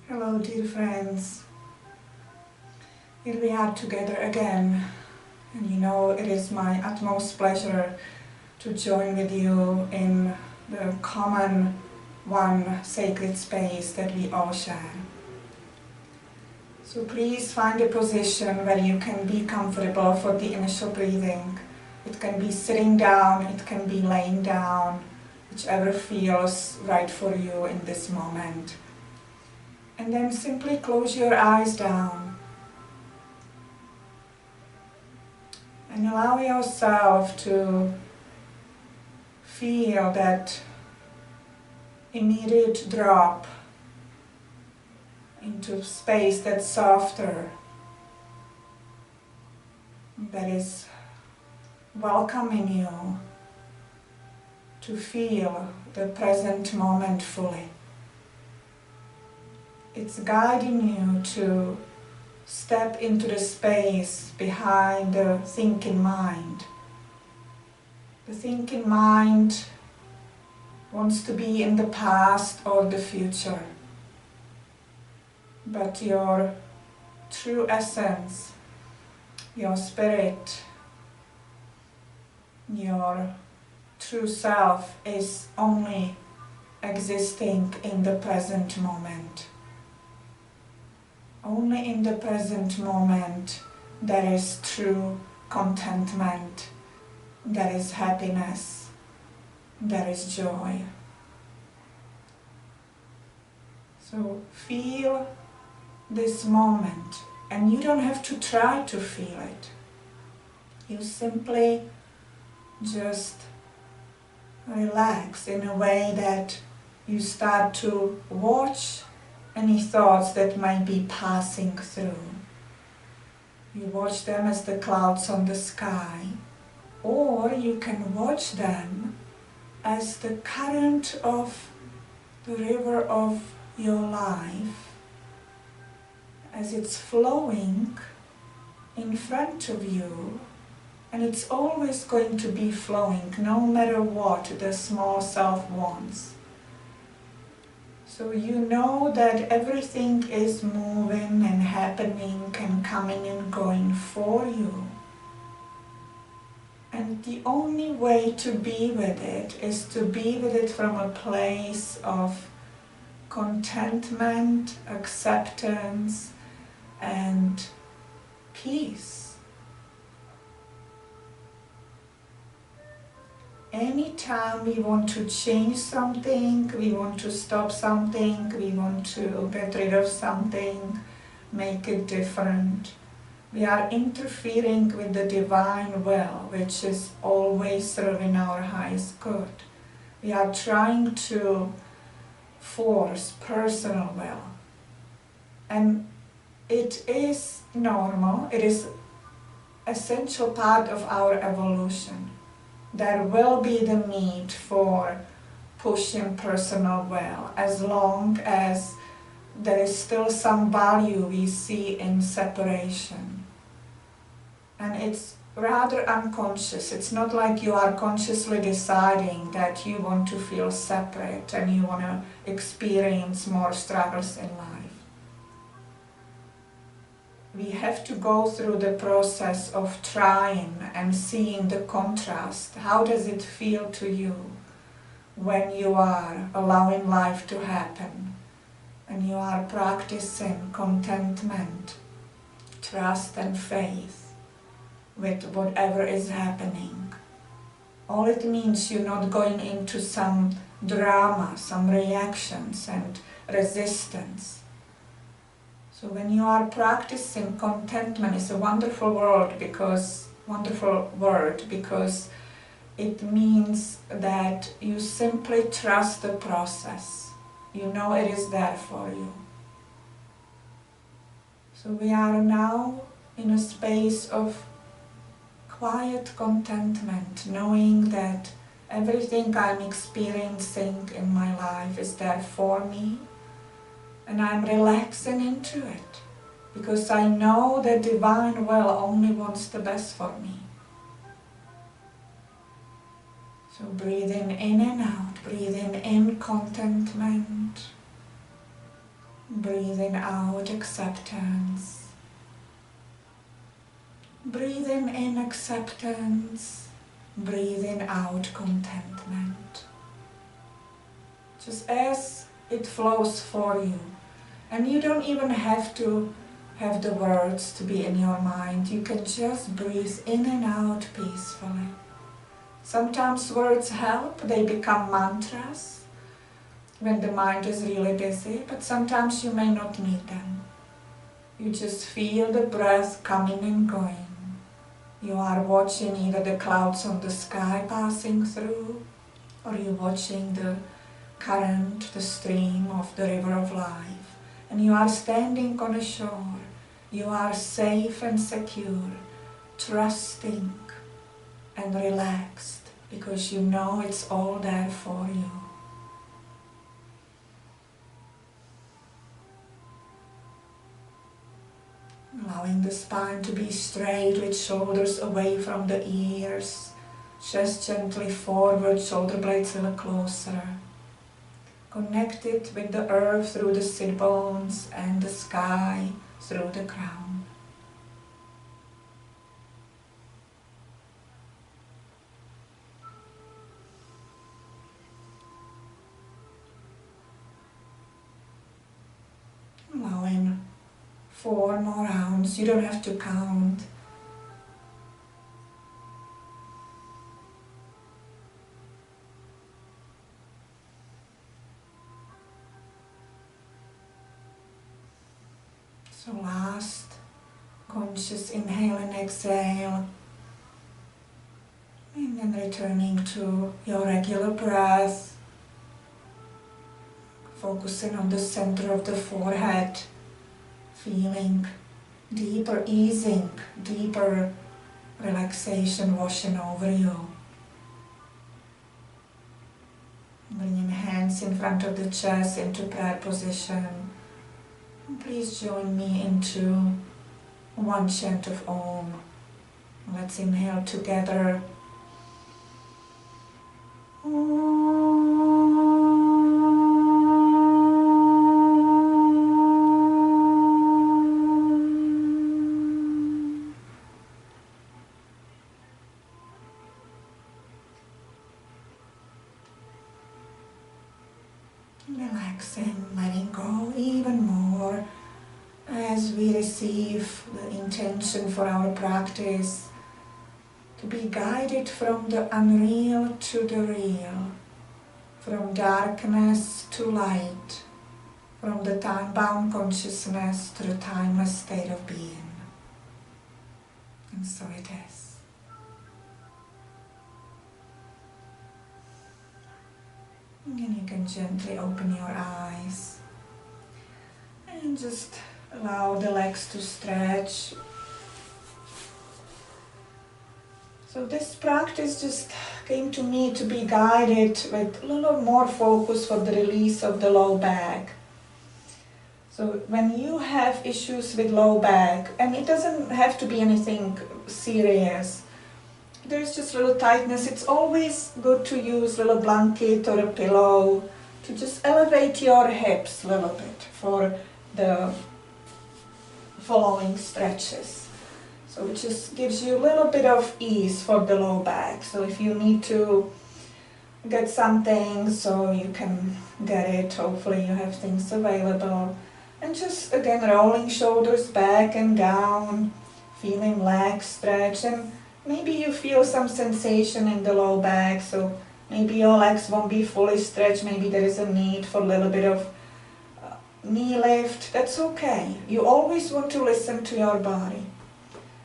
Hello dear friends, here we are together again, and you know it is my utmost pleasure to join with you in the common one sacred space that we all share. So please find a position where you can be comfortable for the initial breathing. It can be sitting down, it can be laying down, whichever feels right for you in this moment. And then simply close your eyes down and allow yourself to feel that immediate drop into space that's softer, that is welcoming you to feel the present moment fully. It's guiding you to step into the space behind the thinking mind. The thinking mind wants to be in the past or the future, but your true essence, your spirit, your true self is only existing in the present moment. Only in the present moment there is true contentment, there is happiness, there is joy. So feel this moment, and you don't have to try to feel it. You simply just relax in a way that you start to watch any thoughts that might be passing through. You watch them as the clouds on the sky, or you can watch them as the current of the river of your life, as it's flowing in front of you, and it's always going to be flowing no matter what the small self wants. So you know that everything is moving and happening and coming and going for you. And the only way to be with it is to be with it from a place of contentment, acceptance, and peace. Anytime we want to change something, we want to stop something, we want to get rid of something, make it different, we are interfering with the divine will, which is always serving our highest good. We are trying to force personal will. And it is normal, it is essential part of our evolution. There will be the need for pushing personal will as long as there is still some value we see in separation. And it's rather unconscious. It's not like you are consciously deciding that you want to feel separate and you want to experience more struggles in life. We have to go through the process of trying and seeing the contrast. How does it feel to you when you are allowing life to happen and you are practicing contentment, trust and faith with whatever is happening? All it means you're not going into some drama, some reactions and resistance. So when you are practicing contentment, it's a wonderful word because it means that you simply trust the process. You know it is there for you. So we are now in a space of quiet contentment, knowing that everything I'm experiencing in my life is there for me. And I'm relaxing into it because I know that divine will only wants the best for me. So breathing in and out, breathing in contentment, Breathing out acceptance. Breathing in acceptance. Breathing out contentment. Just as it flows for you. And you don't even have to have the words to be in your mind. You can just breathe in and out peacefully. Sometimes words help, they become mantras when the mind is really busy, but sometimes you may not need them. You just feel the breath coming and going. You are watching either the clouds on the sky passing through, or you're watching the current, the stream of the river of life. And you are standing on a shore. You are safe and secure, trusting and relaxed, because you know it's all there for you. Allowing the spine to be straight with shoulders away from the ears, chest gently forward, shoulder blades a little closer. Connected with the earth through the sit bones and the sky through the crown. Allowing 4 more rounds, you don't have to count. So last, conscious inhale and exhale. And then returning to your regular breath. Focusing on the center of the forehead. Feeling deeper easing, deeper relaxation washing over you. Bringing hands in front of the chest into prayer position. And please join me into one chant of Om. Let's inhale together. Relaxing, letting go even more as we receive the intention for our practice to be guided from the unreal to the real, from darkness to light, from the time-bound consciousness to the timeless state of being. And so it is. And you can gently open your eyes and just allow the legs to stretch. So this practice just came to me to be guided with a little more focus for the release of the low back. So when you have issues with low back, and it doesn't have to be anything serious, there's just a little tightness, it's always good to use a little blanket or a pillow to just elevate your hips a little bit for the following stretches. So it just gives you a little bit of ease for the low back. So if you need to get something, so you can get it, hopefully you have things available. And just again rolling shoulders back and down, feeling legs stretch, and maybe you feel some sensation in the low back, so maybe your legs won't be fully stretched, maybe there is a need for a little bit of knee lift. That's okay. You always want to listen to your body.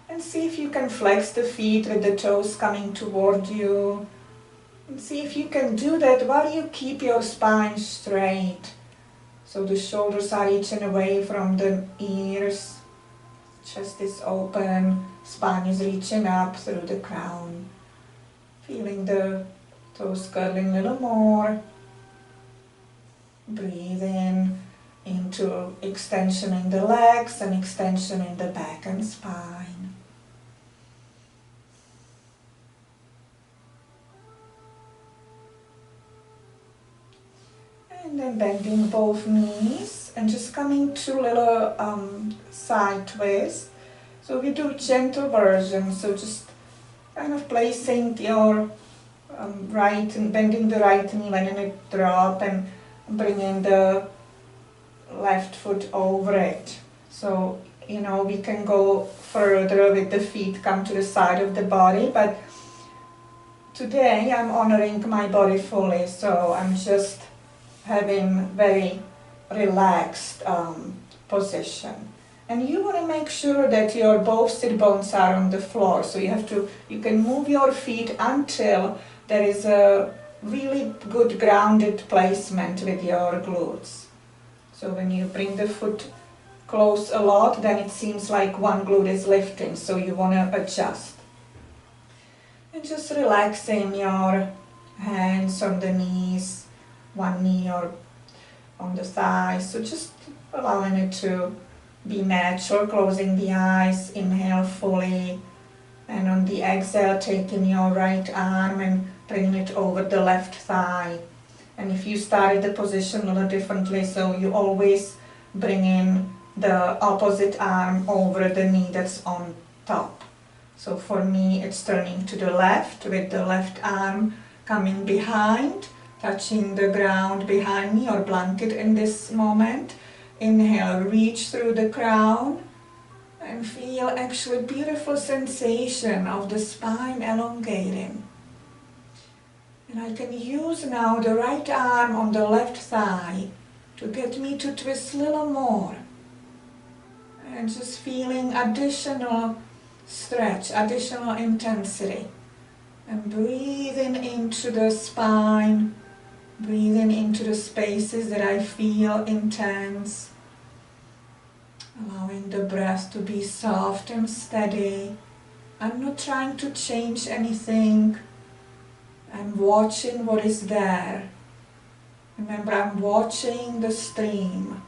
And see if you can flex the feet with the toes coming toward you. And see if you can do that while you keep your spine straight. So the shoulders are reaching away from the ears. Chest is open, spine is reaching up through the crown. Feeling the toes curling a little more. Breathe in into extension in the legs and extension in the back and spine. And then bending both knees and just coming to little side twist. So we do gentle version, so just kind of placing your right and bending the right knee, letting it drop and bringing the left foot over it. So, you know, we can go further with the feet, come to the side of the body, but today I'm honoring my body fully, so I'm just having very relaxed position. And you want to make sure that your both sit bones are on the floor, so you can move your feet until there is a really good grounded placement with your glutes. So when you bring the foot close a lot, then it seems like one glute is lifting, so you want to adjust. And just relaxing your hands on the knees, one knee or on the thighs, so just allowing it to be natural, closing the eyes, inhale fully, and on the exhale taking your right arm and bringing it over the left thigh. And if you started the position a little differently, so you always bring in the opposite arm over the knee that's on top. So for me it's turning to the left with the left arm coming behind, touching the ground behind me or blanket in this moment. Inhale, reach through the crown and feel actually beautiful sensation of the spine elongating. And I can use now the right arm on the left thigh to get me to twist a little more. And just feeling additional stretch, additional intensity. And breathing into the spine, breathing into the spaces that I feel intense. Allowing the breath to be soft and steady. I'm not trying to change anything. I'm watching what is there. Remember, I'm watching the stream.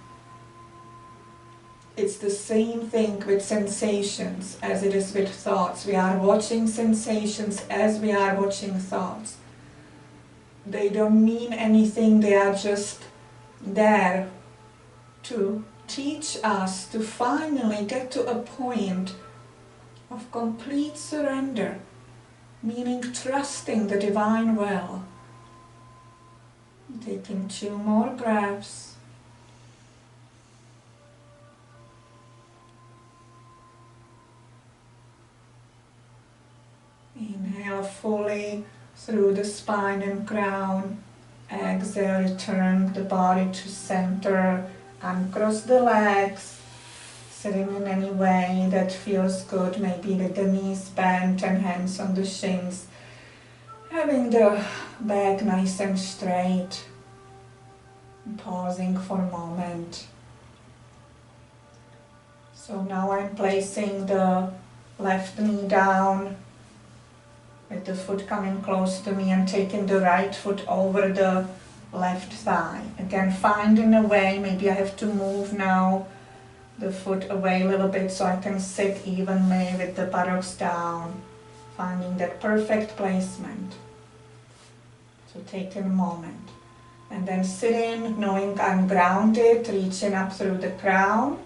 It's the same thing with sensations as it is with thoughts. We are watching sensations as we are watching thoughts. They don't mean anything, they are just there to teach us to finally get to a point of complete surrender, meaning trusting the divine will. Taking 2 more breaths. Inhale fully through the spine and crown. Exhale, return the body to center. Uncross the legs, sitting in any way that feels good, maybe with the knees bent and hands on the shins. Having the back nice and straight. Pausing for a moment. So now I'm placing the left knee down with the foot coming close to me and taking the right foot over the left thigh. Again, finding a way, maybe I have to move now the foot away a little bit so I can sit evenly with the buttocks down, finding that perfect placement. So taking a moment. And then sitting, knowing I'm grounded, reaching up through the crown,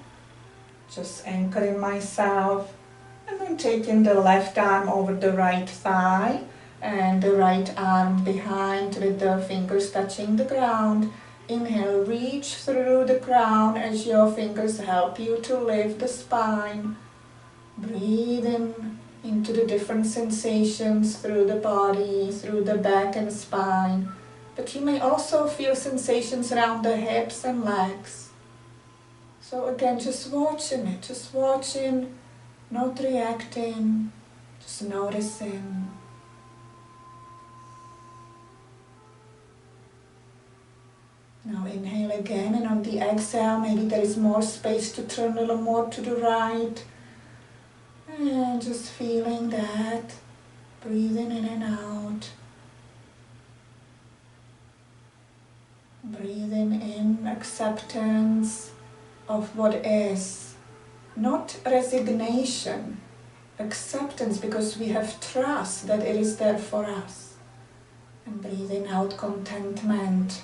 just anchoring myself, and then taking the left arm over the right thigh, and the right arm behind with the fingers touching the ground. Inhale, reach through the crown as your fingers help you to lift the spine. Breathe in into the different sensations through the body, through the back and spine. But you may also feel sensations around the hips and legs. So again, just watching it, just watching, not reacting, just noticing. Now inhale again, and on the exhale, maybe there is more space to turn a little more to the right. And just feeling that, breathing in and out. Breathing in acceptance of what is, not resignation, acceptance because we have trust that it is there for us. And breathing out contentment.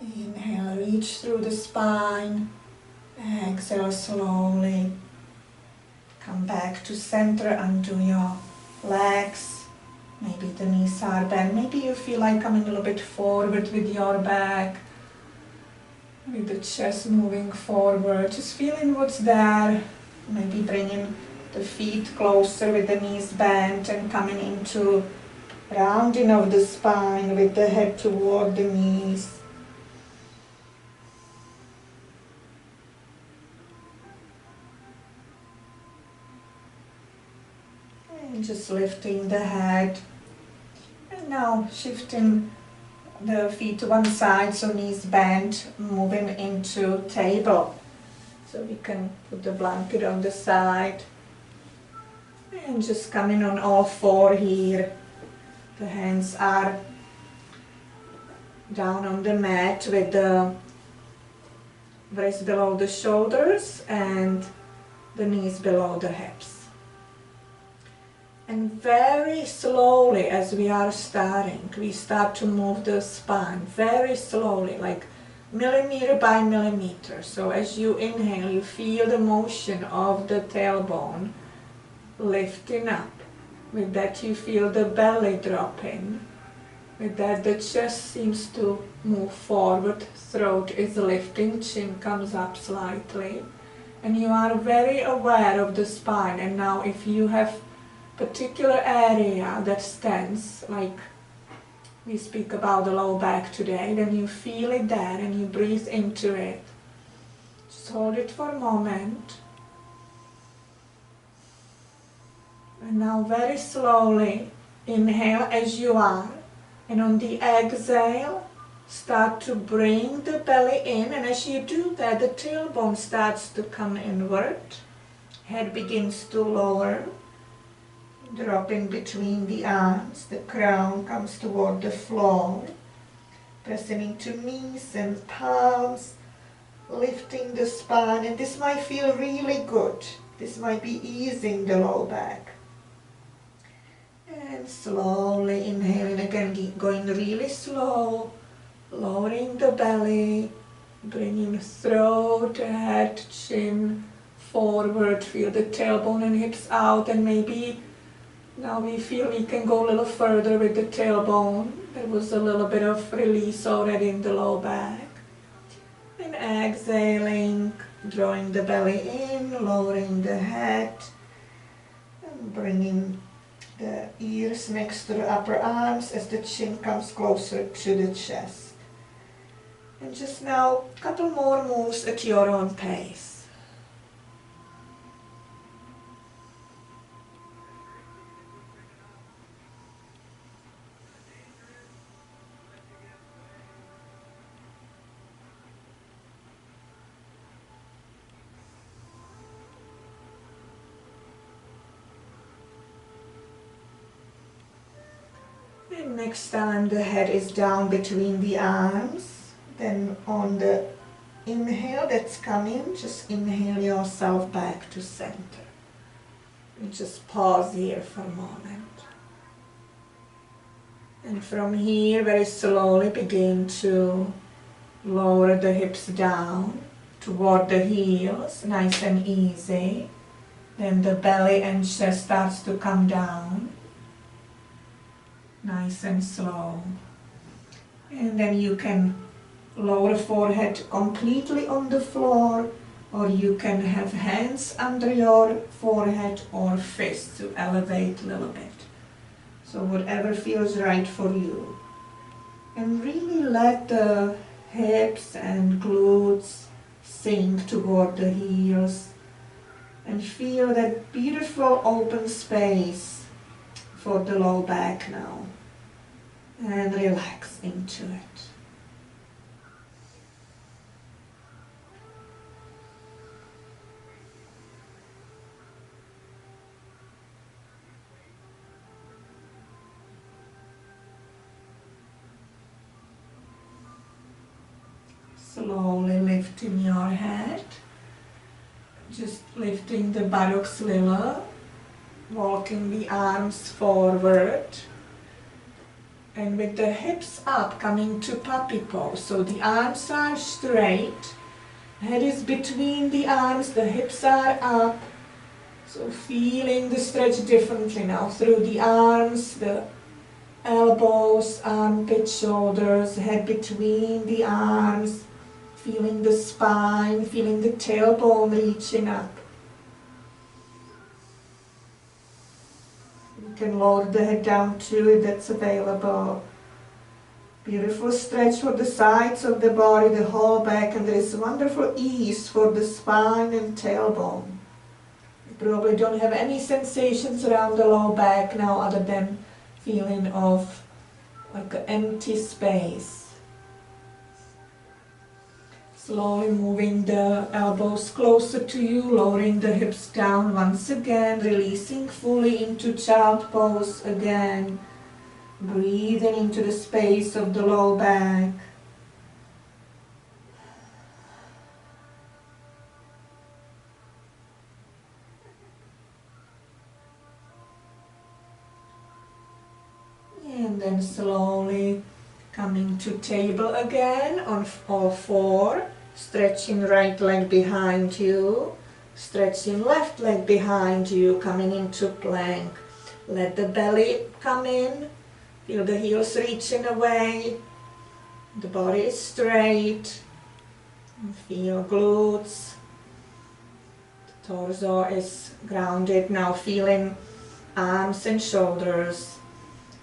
Inhale, reach through the spine. Exhale slowly. Come back to center, undo your legs. Maybe the knees are bent. Maybe you feel like coming a little bit forward with your back. With the chest moving forward. Just feeling what's there. Maybe bringing the feet closer with the knees bent and coming into rounding of the spine with the head toward the knees. And just lifting the head. And now shifting the feet to one side, so knees bent, moving into table. So we can put the blanket on the side. And just coming on all four here. The hands are down on the mat with the wrists below the shoulders and the knees below the hips. And very slowly as we are starting, we start to move the spine very slowly, like millimeter by millimeter. So as you inhale, you feel the motion of the tailbone lifting up. With that you feel the belly dropping. With that the chest seems to move forward, throat is lifting, chin comes up slightly. And you are very aware of the spine. And now if you have particular area that's tense, like we speak about the low back today, then you feel it there and you breathe into it. Just hold it for a moment. And now very slowly inhale as you are, and on the exhale start to bring the belly in, and as you do that the tailbone starts to come inward, head begins to lower, dropping between the arms, the crown comes toward the floor, pressing into knees and palms, lifting the spine, and this might feel really good. This might be easing the low back. And slowly inhaling again, going really slow, lowering the belly, bringing throat, head, chin forward, feel the tailbone and hips out, and maybe now we feel we can go a little further with the tailbone. There was a little bit of release already in the low back. And exhaling, drawing the belly in, lowering the head, and bringing the ears next to the upper arms as the chin comes closer to the chest. And just now, a couple more moves at your own pace. And next time the head is down between the arms, then on the inhale that's coming, just inhale yourself back to center. And just pause here for a moment. And from here, very slowly begin to lower the hips down toward the heels, nice and easy. Then the belly and chest starts to come down. Nice and slow. And then you can lower forehead completely on the floor, or you can have hands under your forehead or fists to elevate a little bit. So whatever feels right for you. And really let the hips and glutes sink toward the heels, and feel that beautiful open space for the low back now. And relax into it. Slowly lifting your head, just lifting the buttocks little, walking the arms forward. And with the hips up, coming to puppy pose. So the arms are straight, head is between the arms, the hips are up. So feeling the stretch differently now through the arms, the elbows, armpit, shoulders, head between the arms, feeling the spine, feeling the tailbone reaching up. You can lower the head down too if that's available. Beautiful stretch for the sides of the body, the whole back, and there is wonderful ease for the spine and tailbone. You probably don't have any sensations around the low back now other than feeling of like an empty space. Slowly moving the elbows closer to you, lowering the hips down once again, releasing fully into child pose again. Breathing into the space of the low back. And then slowly coming to table again on all four. Stretching right leg behind you. Stretching left leg behind you, coming into plank. Let the belly come in. Feel the heels reaching away. The body is straight. Feel glutes. The torso is grounded. Now feeling arms and shoulders.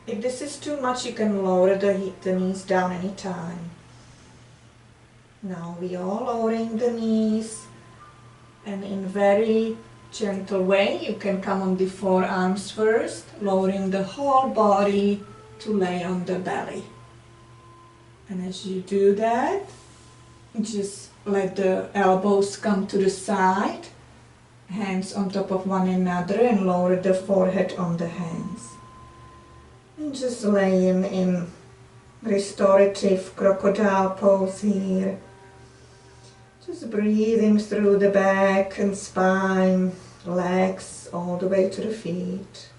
If this is too much, you can lower the knees down anytime. Now we are lowering the knees. And in very gentle way, you can come on the forearms first, lowering the whole body to lay on the belly. And as you do that, just let the elbows come to the side, hands on top of one another, and lower the forehead on the hands. And just laying in restorative crocodile pose here. Just breathing through the back and spine, legs all the way to the feet.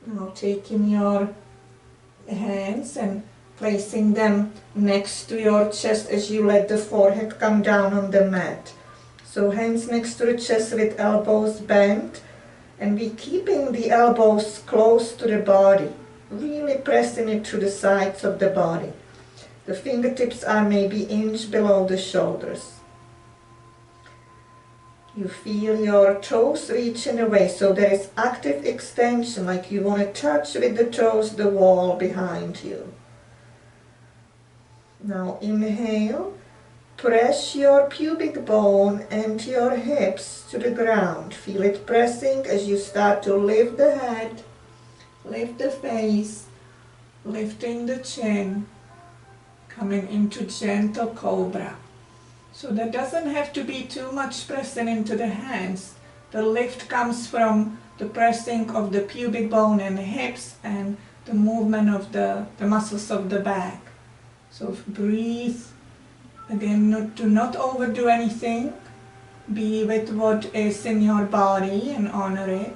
Now taking your hands and placing them next to your chest as you let the forehead come down on the mat. So hands next to the chest with elbows bent, and be keeping the elbows close to the body, really pressing it to the sides of the body. The fingertips are maybe an inch below the shoulders. You feel your toes reaching away, so there is active extension, like you want to touch with the toes the wall behind you. Now inhale, press your pubic bone and your hips to the ground. Feel it pressing as you start to lift the head, lift the face, lifting the chin, coming into gentle cobra. So that doesn't have to be too much pressing into the hands. The lift comes from the pressing of the pubic bone and the hips and the movement of the muscles of the back. So breathe. Again, do not overdo anything. Be with what is in your body and honor it.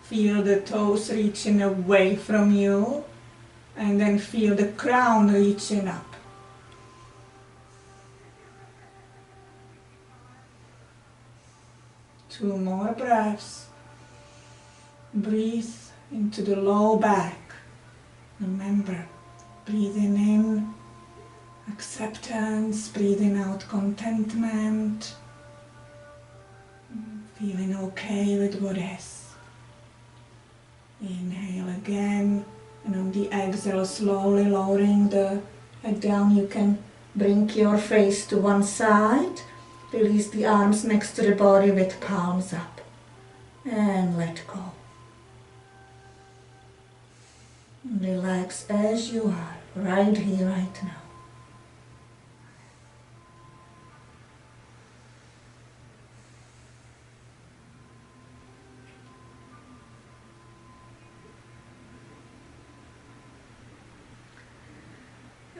Feel the toes reaching away from you, and then feel the crown reaching up. Two more breaths. Breathe into the low back. Remember, breathing in acceptance, breathing out contentment, feeling okay with what is. Inhale again, and on the exhale, slowly lowering the head down. You can bring your face to one side, release the arms next to the body with palms up, and let go. Relax as you are, right here, right now.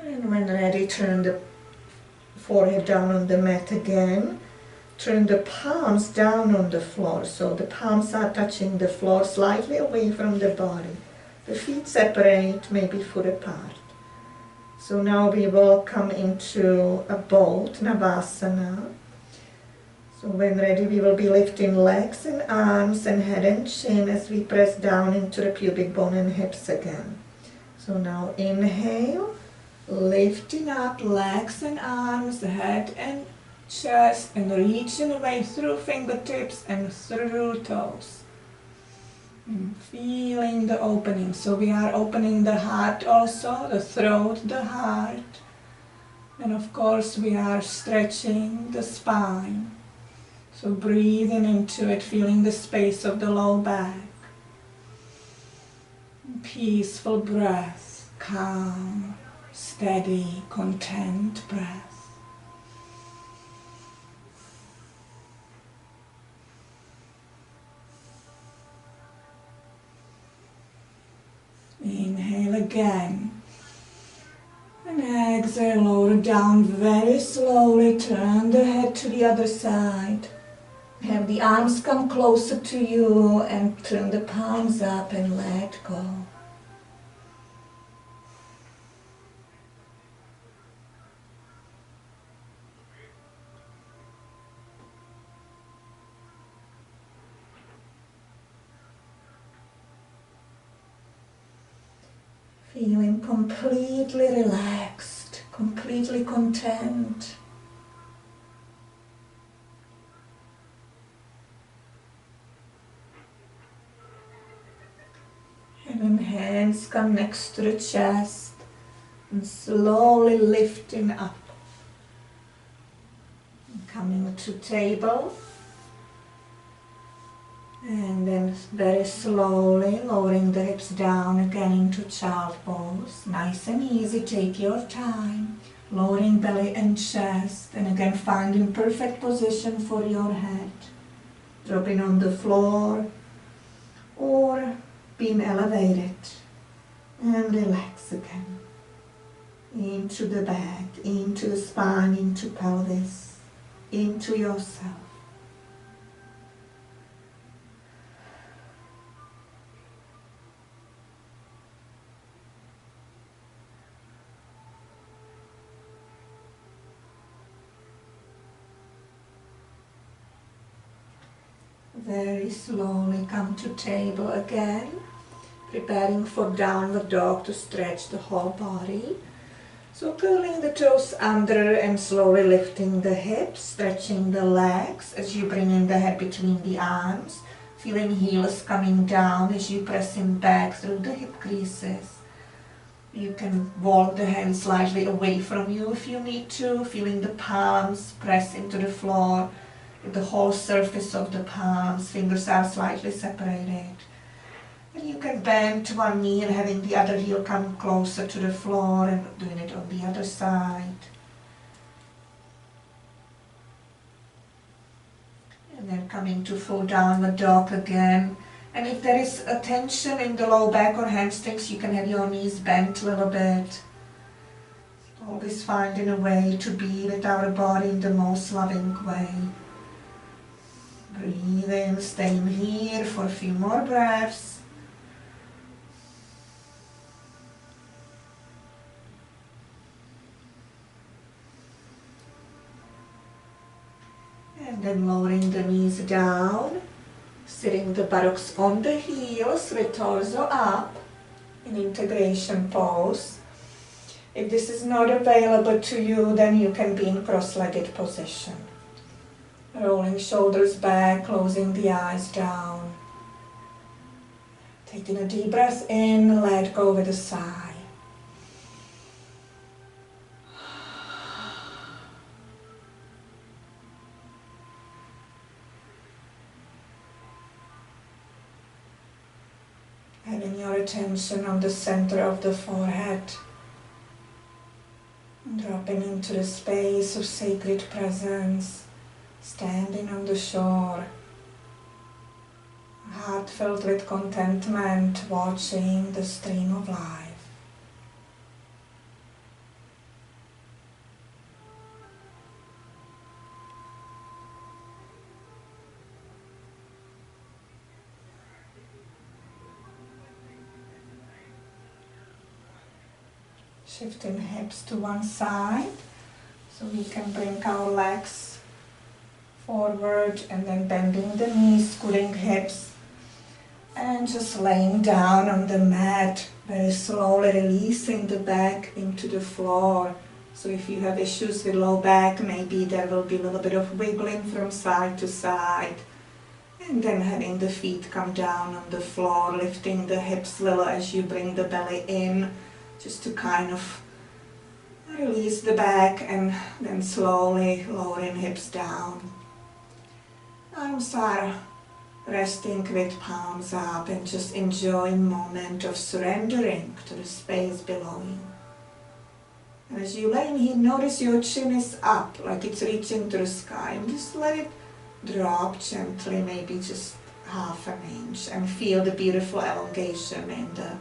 And when ready, turn the forehead down on the mat again. turn the palms down on the floor, so the palms are touching the floor slightly away from the body. The feet separate, maybe foot apart. So now we will come into a boat, Navasana. So when ready, we will be lifting legs and arms and head and chin as we press down into the pubic bone and hips again. So now inhale, lifting up legs and arms, head and chest, and reaching away through fingertips and through toes. And feeling the opening. So we are opening the heart also, the throat, the heart. And of course we are stretching the spine. So breathing into it, feeling the space of the low back. Peaceful breath, calm, steady, content breath. Inhale again. And exhale, lower down very slowly, turn the head to the other side. Have the arms come closer to you and turn the palms up and let go. Feeling completely relaxed, completely content. And then hands come next to the chest and slowly lifting up. And coming to table. And then very slowly lowering the hips down again into child pose. Nice and easy, take your time. Lowering belly and chest, and again finding perfect position for your head. Dropping on the floor or being elevated. And relax again. Into the back, into the spine, into pelvis, into yourself. Very slowly come to table again, preparing for downward dog to stretch the whole body. So curling the toes under and slowly lifting the hips, stretching the legs as you bring in the head between the arms, feeling heels coming down as you pressing back through the hip creases. You can walk the hands slightly away from you if you need to, feeling the palms press into the floor. The whole surface of the palms, fingers are slightly separated. And you can bend to one knee and having the other heel come closer to the floor and doing it on the other side. And then coming to full downward dog again. And if there is a tension in the low back or hamstrings, you can have your knees bent a little bit. Always finding a way to be with our body in the most loving way. Breathe in, staying here for a few more breaths. And then lowering the knees down, sitting the buttocks on the heels with torso up in integration pose. If this is not available to you, then you can be in cross-legged position. Rolling shoulders back, closing the eyes down. Taking a deep breath in, let go with a sigh. Having your attention on the center of the forehead. Dropping into the space of sacred presence. Standing on the shore, heart filled with contentment, watching the stream of life. Shifting hips to one side so we can bring our legs forward and then bending the knees, scooting hips, and just laying down on the mat, very slowly releasing the back into the floor. So if you have issues with low back, maybe there will be a little bit of wiggling from side to side. And then having the feet come down on the floor, lifting the hips a little as you bring the belly in, just to kind of release the back, and then slowly lowering hips down. Arms are resting with palms up and just enjoying moment of surrendering to the space below you. And as you lay in here, notice your chin is up, like it's reaching to the sky, and just let it drop gently, maybe just half an inch, and feel the beautiful elongation in the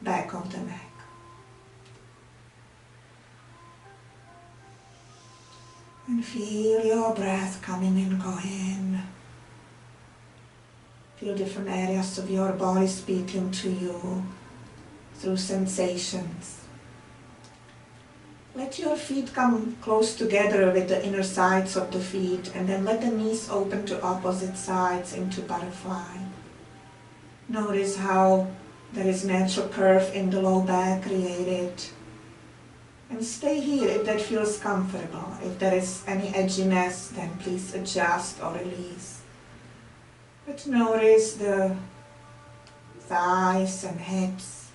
back of the neck. And feel your breath coming and going. Feel different areas of your body speaking to you through sensations. Let your feet come close together with the inner sides of the feet, and then let the knees open to opposite sides into butterfly. Notice how there is natural curve in the low back created. And stay here if that feels comfortable. If there is any edginess, then please adjust or release. But notice the thighs and hips.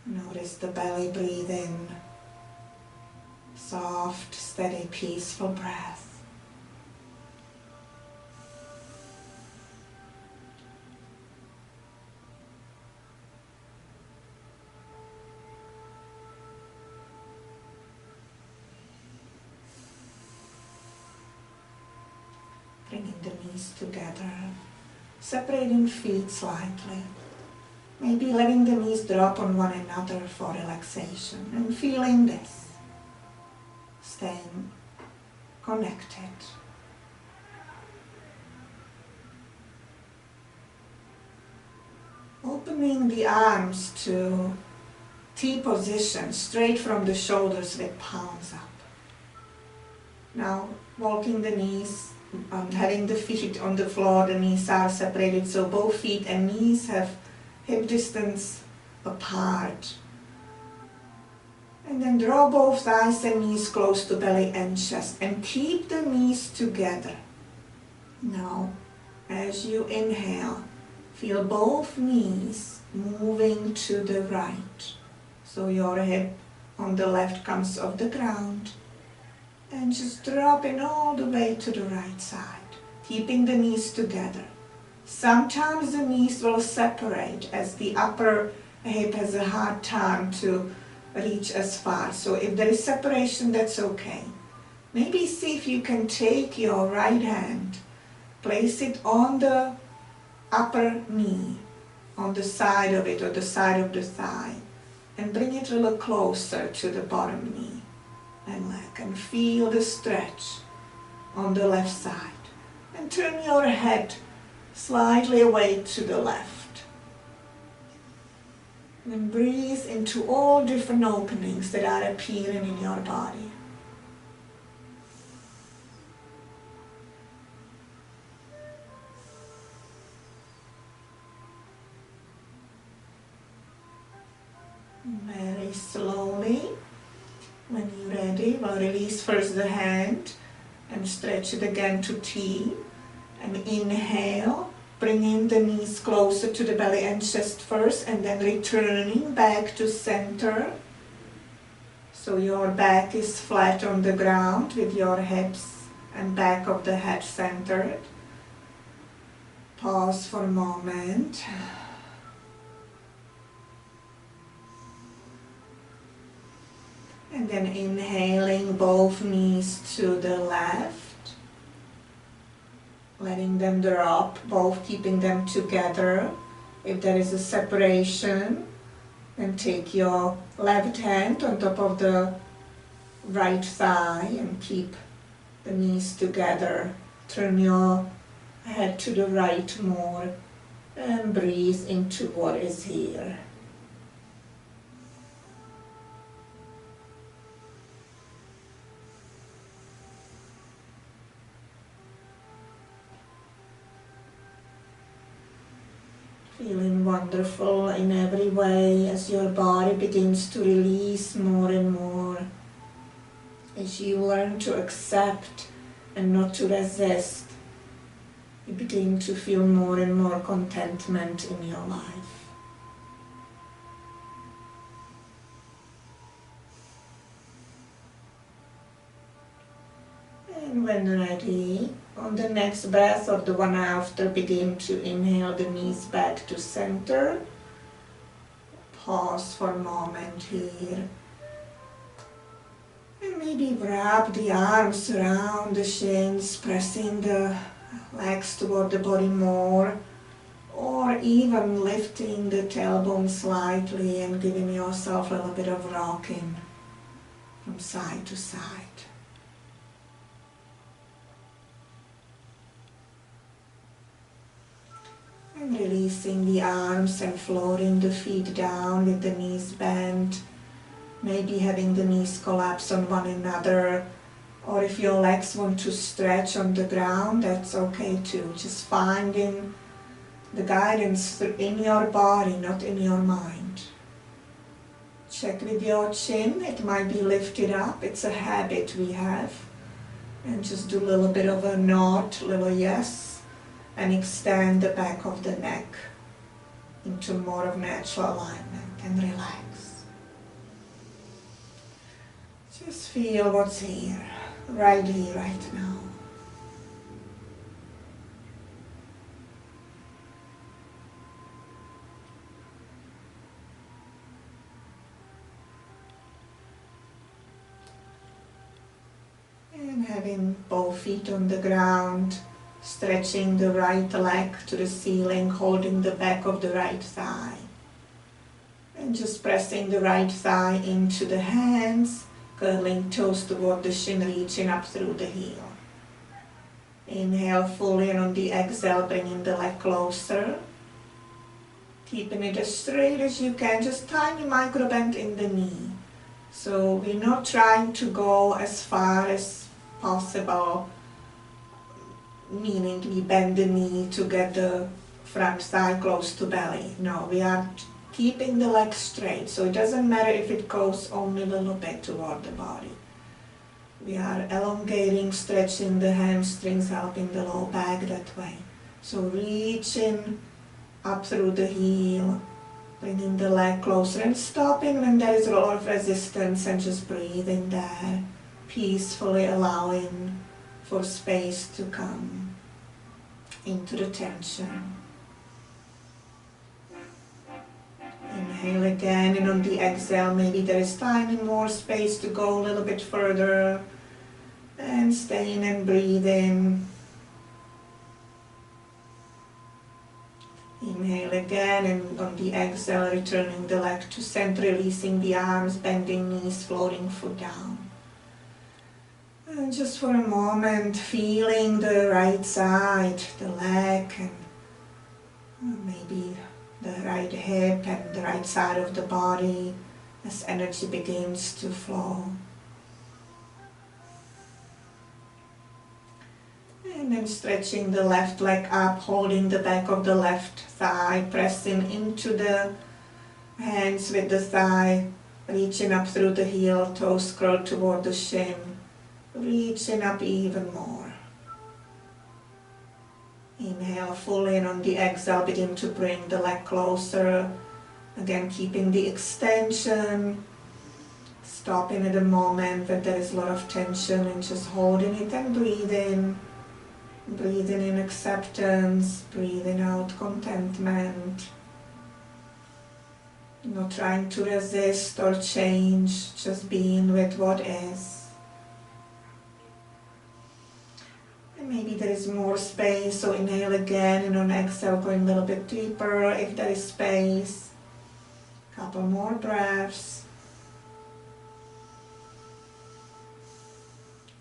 Notice the belly breathing. Soft, steady, peaceful breath. Bringing the knees together, separating feet slightly. Maybe letting the knees drop on one another for relaxation, and feeling this. Staying connected. Opening the arms to T position, straight from the shoulders with palms up. Now walking the knees, having the feet on the floor, the knees are separated, so both feet and knees have hip distance apart. And then draw both thighs and knees close to belly and chest, and keep the knees together. Now, as you inhale, feel both knees moving to the right. So your hip on the left comes off the ground, and just dropping all the way to the right side, keeping the knees together. Sometimes the knees will separate as the upper hip has a hard time to reach as far. So if there is separation, that's okay. Maybe see if you can take your right hand, place it on the upper knee, on the side of it or the side of the thigh, and bring it a little closer to the bottom knee and leg, and feel the stretch on the left side. And turn your head slightly away to the left. And breathe into all different openings that are appearing in your body. Very slowly, when you're ready, we'll release first the hand and stretch it again to T. And inhale, bringing the knees closer to the belly and chest first, and then returning back to center. So your back is flat on the ground with your hips and back of the head centered. Pause for a moment. And then inhaling both knees to the left. Letting them drop, both keeping them together. If there is a separation, then take your left hand on top of the right thigh and keep the knees together. Turn your head to the right more and breathe into what is here. Feeling wonderful in every way as your body begins to release more and more. As you learn to accept and not to resist, you begin to feel more and more contentment in your life. And when ready, on the next breath or the one after, begin to inhale the knees back to center. Pause for a moment here. And maybe wrap the arms around the shins, pressing the legs toward the body more, or even lifting the tailbone slightly and giving yourself a little bit of rocking from side to side. And releasing the arms and floating the feet down with the knees bent. Maybe having the knees collapse on one another, or if your legs want to stretch on the ground, that's okay too. Just finding the guidance in your body, not in your mind. Check with your chin, it might be lifted up, it's a habit we have. And just do a little bit of a nod, little yes, and extend the back of the neck into more of natural alignment and relax. Just feel what's here, right now. And having both feet on the ground, stretching the right leg to the ceiling, holding the back of the right thigh. And just pressing the right thigh into the hands, curling toes toward the shin, reaching up through the heel. Inhale fully, and on the exhale, bringing the leg closer. Keeping it as straight as you can, just tiny micro bend in the knee. So we're not trying to go as far as possible, meaning we bend the knee to get the front thigh close to belly. No, we are keeping the leg straight, so it doesn't matter if it goes only a little bit toward the body. We are elongating, stretching the hamstrings, helping the low back that way. So reaching up through the heel, bringing the leg closer and stopping when there is a lot of resistance and just breathing there, peacefully allowing for space to come into the tension. Inhale again, and on the exhale, maybe there is tiny more space to go a little bit further, and staying and breathing. Inhale again, and on the exhale, returning the leg to center, releasing the arms, bending knees, floating foot down. And just for a moment, feeling the right side, the leg, and maybe the right hip and the right side of the body as energy begins to flow. And then stretching the left leg up, holding the back of the left thigh, pressing into the hands with the thigh, reaching up through the heel, toes curl toward the shin, reaching up even more. Inhale fully, and on the exhale, begin to bring the leg closer. Again, keeping the extension, stopping at a moment when there is a lot of tension and just holding it and breathing. Breathing in acceptance, breathing out contentment. Not trying to resist or change, just being with what is. And maybe there is more space, so inhale again, and on exhale going a little bit deeper if there is space. Couple more breaths.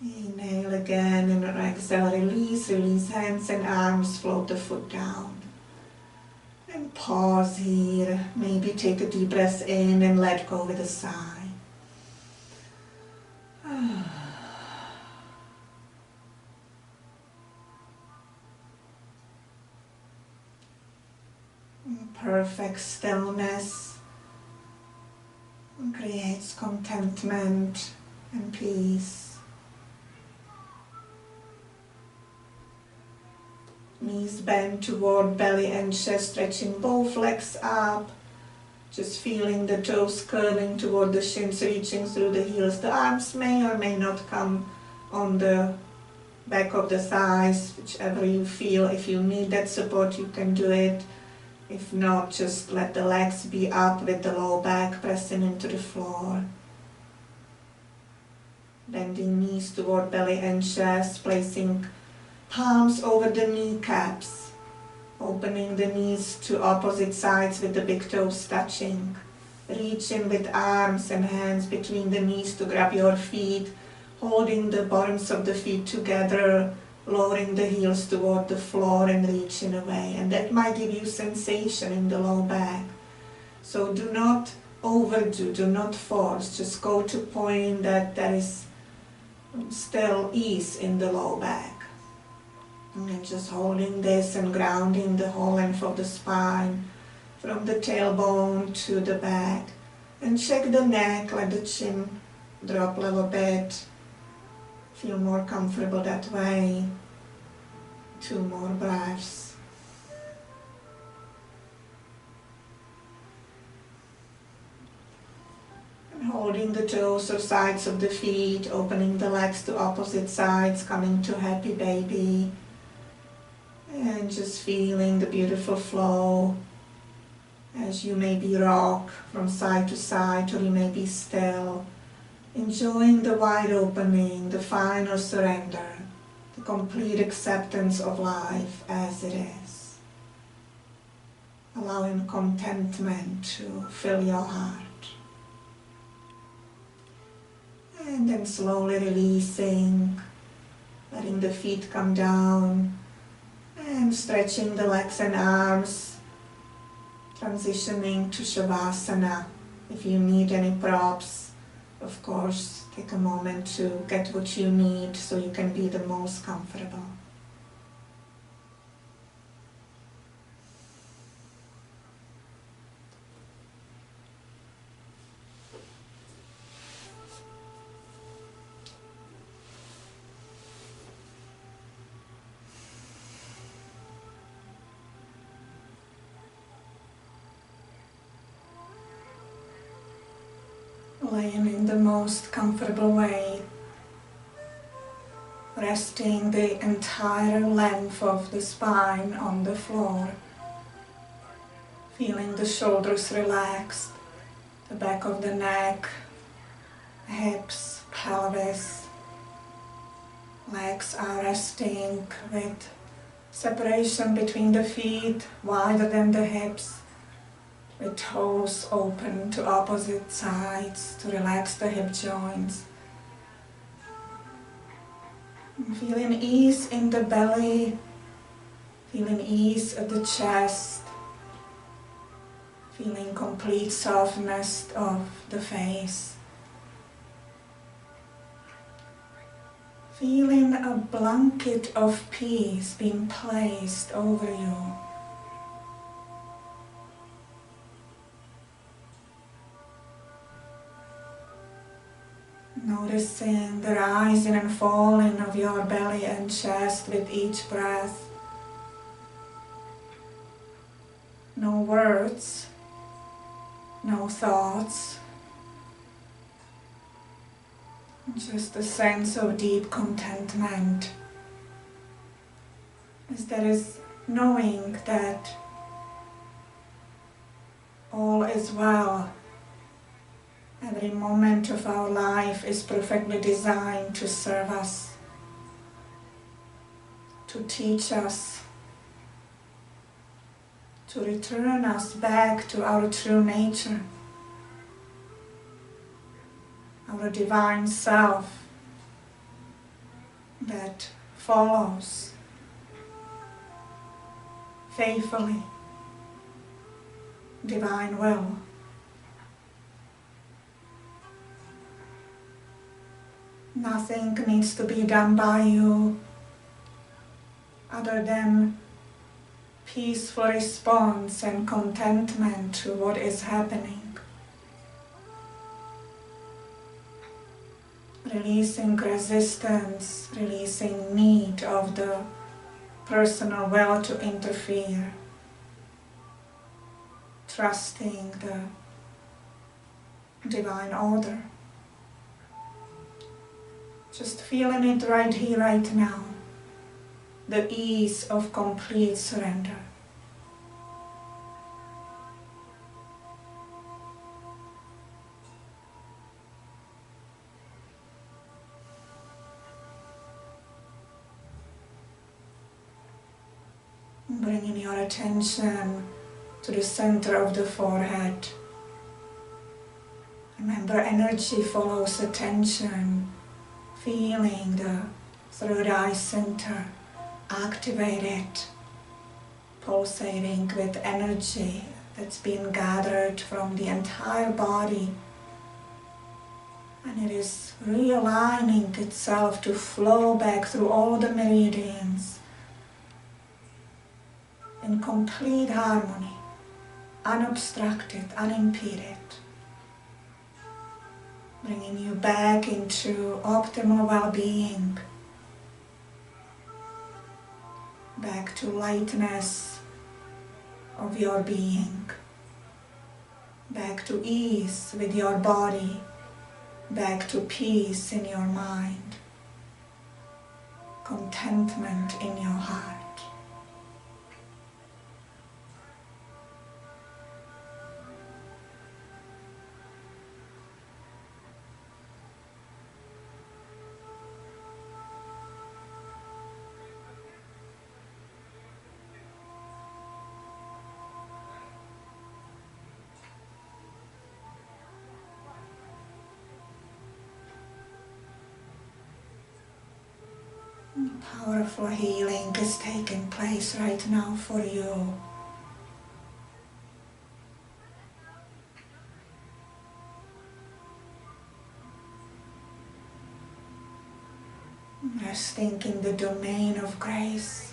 Inhale again, and on exhale release hands and arms, float the foot down. And pause here, maybe take a deep breath in and let go with a sigh. Perfect stillness creates contentment and peace. Knees bend toward belly and chest, stretching both legs up. Just feeling the toes curling toward the shins, reaching through the heels. The arms may or may not come on the back of the thighs, whichever you feel. If you need that support, you can do it. If not, just let the legs be up with the low back pressing into the floor. Bending knees toward belly and chest, placing palms over the kneecaps, opening the knees to opposite sides with the big toes touching. Reaching with arms and hands between the knees to grab your feet, holding the bottoms of the feet together, lowering the heels toward the floor and reaching away. And that might give you sensation in the low back. So do not overdo, do not force. Just go to a point that there is still ease in the low back. And just holding this and grounding the whole length of the spine, from the tailbone to the back. And check the neck, let the chin drop a little bit. Feel more comfortable that way. 2 more breaths. And holding the toes or sides of the feet, opening the legs to opposite sides, coming to happy baby. And just feeling the beautiful flow as you maybe rock from side to side, or you may be still. Enjoying the wide opening, the final surrender, the complete acceptance of life as it is. Allowing contentment to fill your heart. And then slowly releasing, letting the feet come down, and stretching the legs and arms, transitioning to Shavasana. If you need any props, of course, take a moment to get what you need so you can be the most comfortable. Laying in the most comfortable way, resting the entire length of the spine on the floor, feeling the shoulders relaxed, the back of the neck, hips, pelvis, legs are resting with separation between the feet wider than the hips, with toes open to opposite sides to relax the hip joints. And feeling ease in the belly, feeling ease at the chest, feeling complete softness of the face. Feeling a blanket of peace being placed over you. Noticing the rising and falling of your belly and chest with each breath. No words, no thoughts, just a sense of deep contentment, as there is knowing that all is well. Every moment of our life is perfectly designed to serve us, to teach us, to return us back to our true nature, our divine self that follows faithfully divine will. Nothing needs to be done by you other than peaceful response and contentment to what is happening. Releasing resistance, releasing need of the personal will to interfere. Trusting the divine order. Just feeling it right here, right now. The ease of complete surrender. Bringing your attention to the center of the forehead. Remember, energy follows attention. Feeling the third eye center activated, pulsating with energy that's been gathered from the entire body. And it is realigning itself to flow back through all the meridians in complete harmony, unobstructed, unimpeded. Bringing you back into optimal well-being, back to lightness of your being, back to ease with your body, back to peace in your mind, contentment in your heart. Powerful healing is taking place right now for you. Resting in the domain of grace.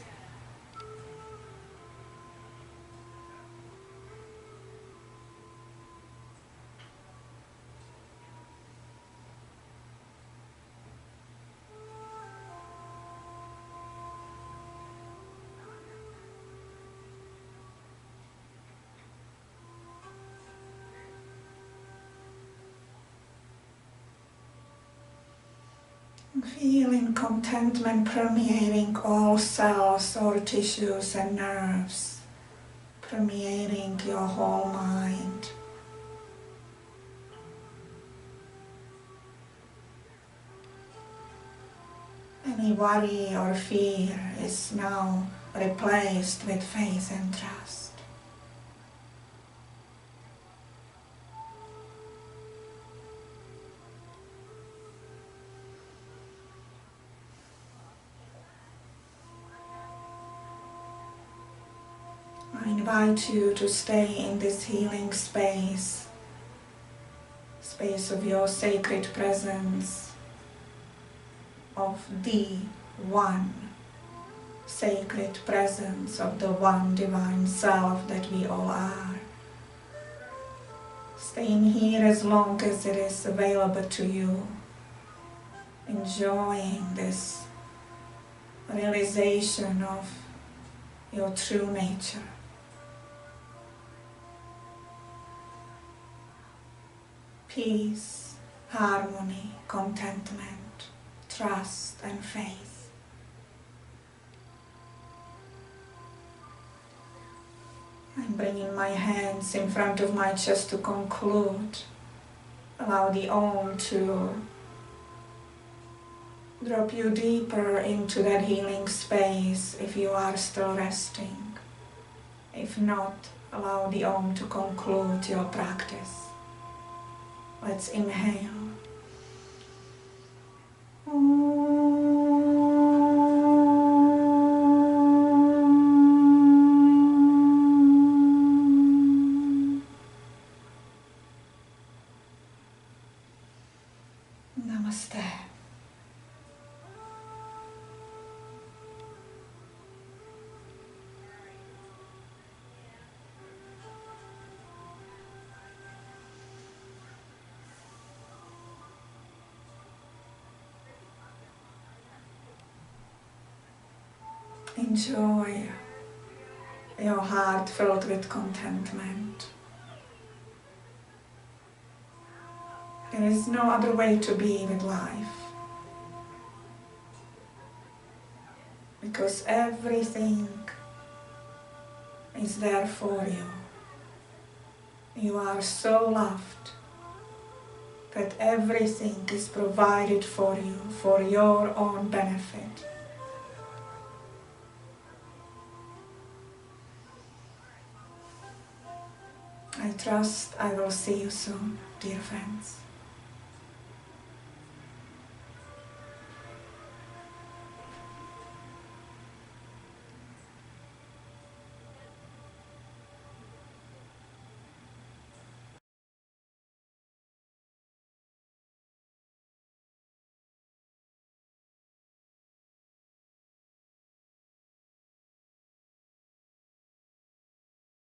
Feeling contentment permeating all cells or tissues and nerves, permeating your whole mind. Any worry or fear is now replaced with faith and trust. I invite you to stay in this healing space, space of your sacred presence, of the one sacred presence of the one divine self that we all are. Staying here as long as it is available to you, enjoying this realization of your true nature. Peace, harmony, contentment, trust and faith. I'm bringing my hands in front of my chest to conclude. Allow the Om to drop you deeper into that healing space if you are still resting. If not, allow the Om to conclude your practice. Let's inhale. Namaste. Enjoy your heart filled with contentment. There is no other way to be with life, because everything is there for you. You are so loved that everything is provided for you for your own benefit. I trust I will see you soon, dear friends.